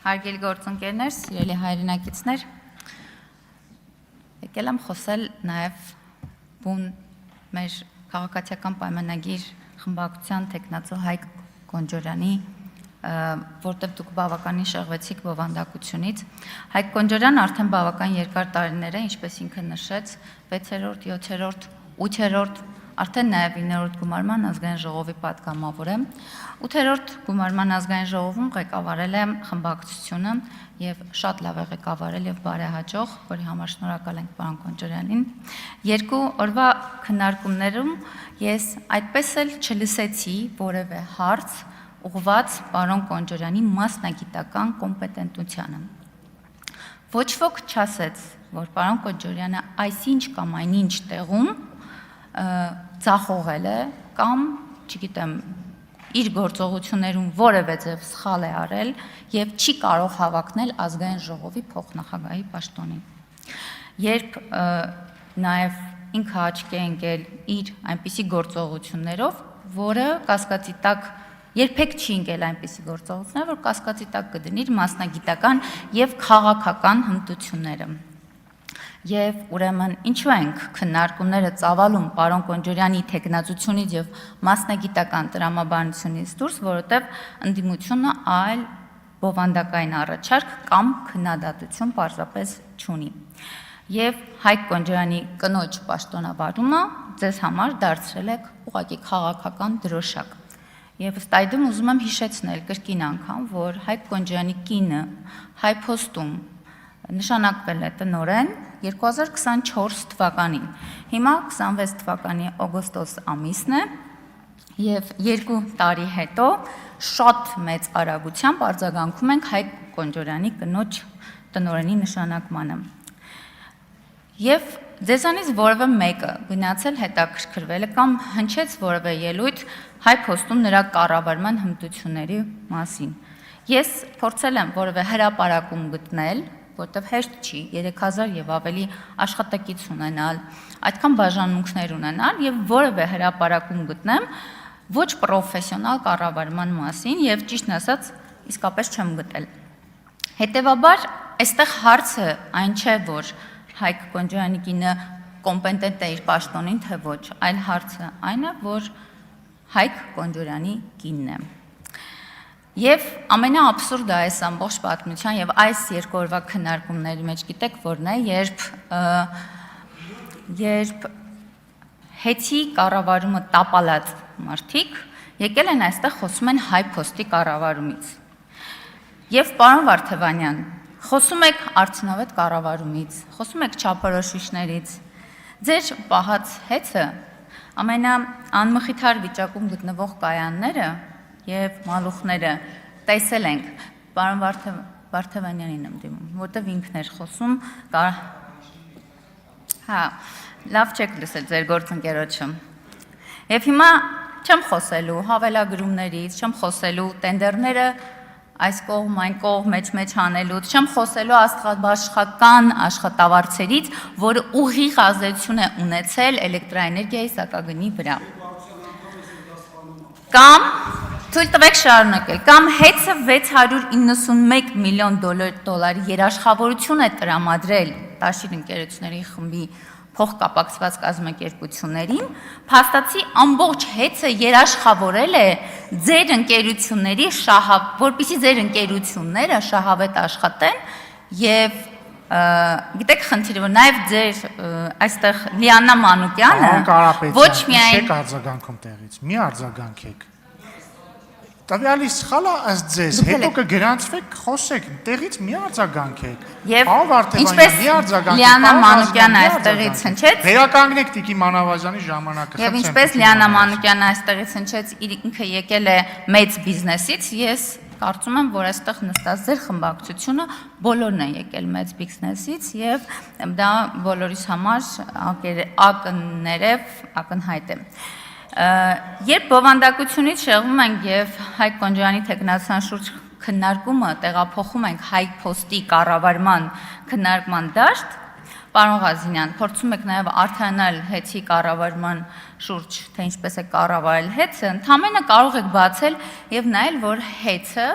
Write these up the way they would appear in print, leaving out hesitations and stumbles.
Հարգելի գործընկերներ, սիրելի հայրենակիցներ, եկել եմ խոսել նաև բուն մեր քաղաքացիական պայմանագիր խմբակցության տեխնացու Հայկ Կոնջորյանի, որտեղ դուք բավականին շեղվեցիք բովանդակությունից։ Հայկ Կոնջորյանը արդեն բավական երկար տարիներ է, ինչպես ինքը նշեց, 6-րդ, 7-րդ, 8-րդ, արդեն նաև 9-րդ գումարման ազգային ժողովի պատգամավոր է։ 8-րդ գումարման ազգային ժողովում ղեկավարել է խմբակցությունը եւ շատ լավ է ղեկավարել եւ բարեհաջող, որի համար շնորհակալ ենք պարոն Կոնջորյանին։ Երկու օրվա քննարկումներում ես այդպես էլ չլսեցի որևէ հարց ուղղված պարոն Կոնջորյանի մասնագիտական կոմպետենտությանը։ Ոչ ոք չասեց, որ պարոն Կոնջորյանը այսինչ կամ այնինչ տեղում ձախողել է կամ, չգիտեմ, իր գործողություններում որևէ ձև սխալ է արել եւ չի կարող հավակնել ազգային ժողովի փոխնախագահի պաշտոնին։ Երբ նաեւ ինքը աչքի է ընկել իր այնպիսի գործողություններով, որը կասկածի տակ երբեք չի ընկել այնպիսի գործողություններ, որ կասկածի տակ կդնի իր մասնագիտական եւ քաղաքական հմտությունները։ Եվ ուրեմն ինչու ենք քննարկումները ծավալում պարոն Կոնջորյանի տեխնացությունից եւ մասնագիտական տրամաբանությունից դուրս, որովհետեւ ընդդիմությունը այլ բովանդակային առաջարկ կամ քննադատություն պարզապես չունի։ Եվ Հայկ Կոնջորյանի կնոջ պաշտոնավարումը ձեզ համար դարձրել եք ուղղակի քաղաքական դրոշակ։ Եվ ըստ այդմ ուզում եմ հիշեցնել կրկին անգամ, որ Հայկ Կոնջորյանի կինը Հայփոստում նշանակվել է տնօրեն 2024 թվականին։ Հիմա 26 թվականի օգոստոս ամիսն է եւ 2 տարի հետո շատ մեծ արագությամբ արձագանքում ենք Հայկ Կոնջորյանի կնոջ տնօրենի նշանակմանը։ Եվ ձեզանից որևէ մեկը գնացել հետաքրքրվել է կամ հնչեց որևէ ելույթ Հայփոստում նրա կառավարման հմտությունների մասին։ Ես փորձել եմ որևէ հրապարակում գտնել, որտեղ հեշտ չի 3000 եւ ավելի աշխատակից ունենալ, այդքան բաժանմունքներ ունենալ եւ որևէ հրապարակում գտնեմ ոչ պրոֆեսիոնալ կառավարման մասին եւ ճիշտն ասած իսկապես չեմ գտել։ Հետևաբար, այստեղ հարցը այն չէ, որ Հայկ Կոնջորյանի կինը կոմպետենտ է իր պաշտոնին, թե ոչ, այլ հարցը այն է, որ Հայկ Կոնջորյանի կինն է։ Եվ ամենաաբսուրդը այս ամբողջ պատմության եւ այս երկու օրվա քննարկումների մեջ գիտեք որն է, երբ հեծի կառավարումը տապալած մարդիկ եկել են այստեղ խոսում են Հայփոստի կառավարումից։ Եվ պարոն Վարդևանյան, խոսում եք արդյունավետ կառավարումից, խոսում եք չափորոշիչներից։ Ձեր պահած հեծը ամենաանմխիթար վիճակում գտնվող կայանները եւ մալուխները տեսել ենք, պարոն Վարդևանյանին եմ դիմում, որտեվ ինքն էր խոսում, հա, լավ չեք լսել ձեր գործընկերոջը։ Եվ հիմա չեմ խոսելու հավելագրումներից, չեմ խոսելու տենդերները այս կողմ, այն կողմ մեջ անելուց, չեմ խոսելու աստղաբաշխական աշխատավարձերից, որը ուղիղ ազդեցություն է ունեցել էլեկտրաէներգիայի սակագնի վրա։ Կամ թույլ տվեք շարունակել, կամ հեծը 691 միլիոն դոլարի երաշխավորություն է տրամադրել Տաշիր ընկերությունների խմբի փոխկապակցված կազմակերպություններին, փաստացի ամբողջ հեծը երաշխավորել է ձեր ընկերությունների որպեսզի ձեր ընկերությունները շահավետ աշխատեն եւ գիտեք խնդիրը, որ նաեւ ձեր այստեղ Լիանա Մանուկյանը ոչ միայն արձագանքում տեղից, մի արձագանքեք։ Տվյալի սխալը ըստ ձեզ, հետո կգրանցվեք, խոսեք, տեղից մի արձագանքեք։ Եվ ինչպես Լիանա Մանուկյանը այստեղից հնչեց, վերականգնեք Տիկի Մանավազյանի ժամանակը։ Եվ ինչպես Լիանա Մանուկյանը այստեղից հնչեց, ինքը եկել է մեծ բիզնեսից, ես կարծում եմ, որ այստեղ նստած ձեր խմբակցությունը բոլորն են եկել մեծ բիզնեսից եւ դա բոլորիս համար ակնհայտ է։ Երբ բովանդակությունից շեղվում ենք եւ Հայկ Կոնջորյանի տեխնացիան շուրջ քննարկումը տեղափոխում ենք Հայփոստի կառավարման քննարկման դաշտ, Պարոն Ղազինյան, փորձում եք նաև արդարանալ հեծի կառավարման շուրջ, թե ինչպես է կառավարել հեծը, ընդամենը կարող եք բացել եւ նայել, որ հեծը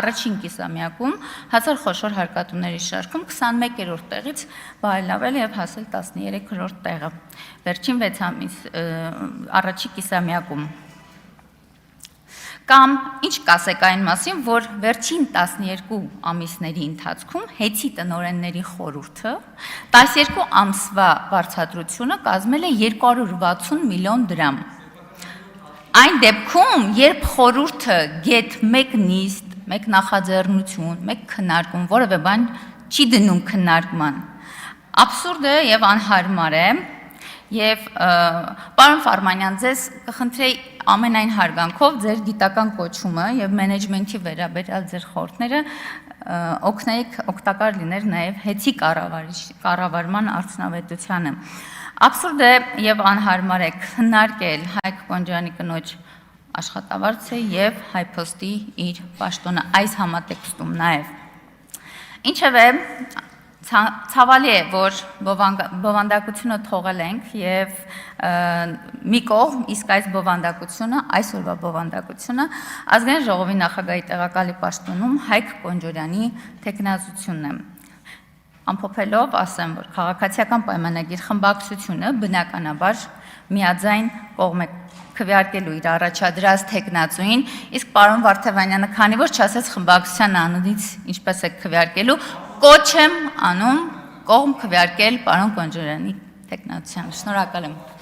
առաջին կիսամյակում հազար խոշոր հարկատուների շարքում 21-րդ տեղից բարելավել եւ հասել 13-րդ տեղը։ Վերջին 6 ամիս առաջի կիսամյակում Կամ ինչ կասեք այն մասին, որ վերջին 12 ամիսների ընթացքում հեծի տնօրենների խորհուրդը 12 ամսվա վարձատրությունը կազմել է 260 միլիոն դրամ։ Այն դեպքում, երբ խորհուրդը գետ մեկ նիստ, մեկ նախաձեռնություն, մեկ քննարկում, որևէ բան չի դնում քննարկման, աբսուրդ է եւ անհարմար է։ Եվ պարոն Ֆարմանյան, ձեզ կխնդրեի ամենայն հարգանքով ձեր գիտական կոչումը եւ մենեջմենթի վերաբերյալ ձեր խորհուրդները օգնեիք օգտակար լիներ նաեւ հեծի կառավարման արդյունավետությանը։ Աբսուրդ է եւ անհարմար է քննարկել Հայկ Կոնջյանի կնոջ աշխատավարձը եւ Հայփոստի իր պաշտոնը այս համատեքստում նաեւ։ Ինչևէ Ցավալի է, որ բովանդակությունը թողել ենք եւ մի կողմ, իսկ այս բովանդակությունը, այսօրվա բովանդակությունը ազգային ժողովի նախագահի տեղակալի պաշտոնում Հայկ Կոնջորյանի թեկնածությունն է։ Ամփոփելով ասեմ, որ քաղաքացիական պայմանագիր խմբակցությունը բնականաբար միաձայն կողմ է քվեարկելու իր առաջադրած թեկնածուին, իսկ պարոն Վարդևանյանը, քանի որ չասեց խմբակցության անունից ինչպես է քվեարկելու, կոչ եմ անում կողմ քվեարկել պարոն Կոնջորյանի թեկնածությանը։ Շնորհակալ եմ։